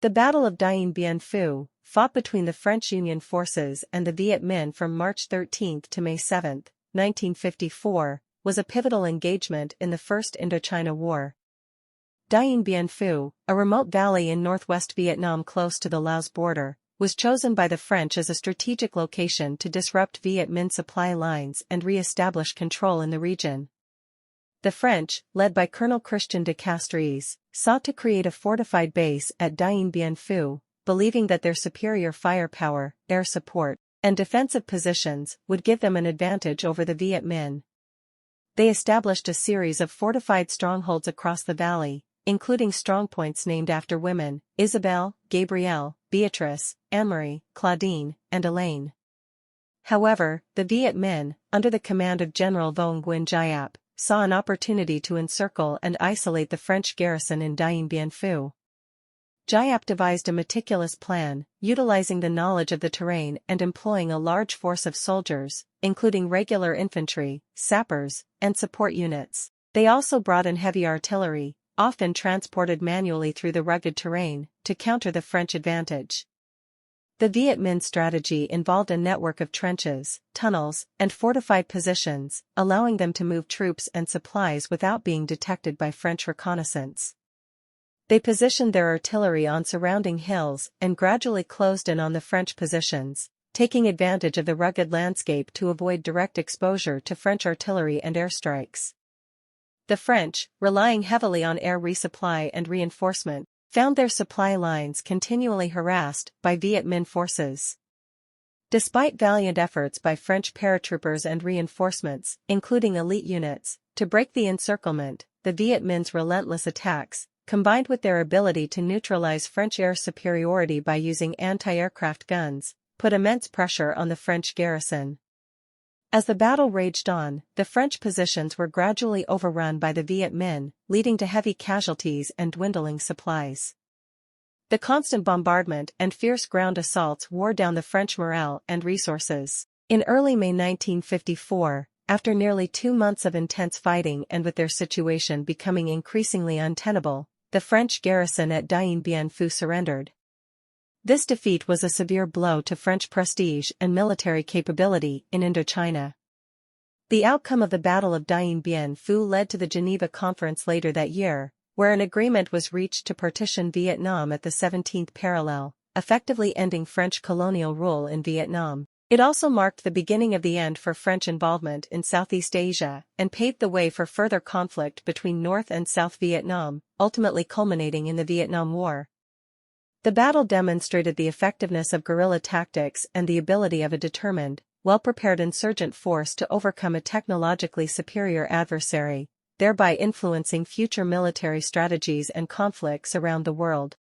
The Battle of Dien Bien Phu, fought between the French Union forces and the Viet Minh from March 13 to May 7, 1954, was a pivotal engagement in the First Indochina War. Dien Bien Phu, a remote valley in northwest Vietnam close to the Laos border, was chosen by the French as a strategic location to disrupt Viet Minh supply lines and re-establish control in the region. The French, led by Colonel Christian de Castries, sought to create a fortified base at Dien Bien Phu, believing that their superior firepower, air support, and defensive positions would give them an advantage over the Viet Minh. They established a series of fortified strongholds across the valley, including strongpoints named after women: Isabelle, Gabrielle, Beatrice, Anne-Marie, Claudine, and Elaine. However, the Viet Minh, under the command of General Vong Nguyen Giap, saw an opportunity to encircle and isolate the French garrison in Dien Bien Phu. Giap devised a meticulous plan, utilizing the knowledge of the terrain and employing a large force of soldiers, including regular infantry, sappers, and support units. They also brought in heavy artillery, often transported manually through the rugged terrain, to counter the French advantage. The Viet Minh strategy involved a network of trenches, tunnels, and fortified positions, allowing them to move troops and supplies without being detected by French reconnaissance. They positioned their artillery on surrounding hills and gradually closed in on the French positions, taking advantage of the rugged landscape to avoid direct exposure to French artillery and airstrikes. The French, relying heavily on air resupply and reinforcement, found their supply lines continually harassed by Viet Minh forces. Despite valiant efforts by French paratroopers and reinforcements, including elite units, to break the encirclement, the Viet Minh's relentless attacks, combined with their ability to neutralize French air superiority by using anti-aircraft guns, put immense pressure on the French garrison. As the battle raged on, the French positions were gradually overrun by the Viet Minh, leading to heavy casualties and dwindling supplies. The constant bombardment and fierce ground assaults wore down the French morale and resources. In early May 1954, after nearly 2 months of intense fighting and with their situation becoming increasingly untenable, the French garrison at Dien Bien Phu surrendered. This defeat was a severe blow to French prestige and military capability in Indochina. The outcome of the Battle of Dien Bien Phu led to the Geneva Conference later that year, where an agreement was reached to partition Vietnam at the 17th parallel, effectively ending French colonial rule in Vietnam. It also marked the beginning of the end for French involvement in Southeast Asia and paved the way for further conflict between North and South Vietnam, ultimately culminating in the Vietnam War. The battle demonstrated the effectiveness of guerrilla tactics and the ability of a determined, well-prepared insurgent force to overcome a technologically superior adversary, thereby influencing future military strategies and conflicts around the world.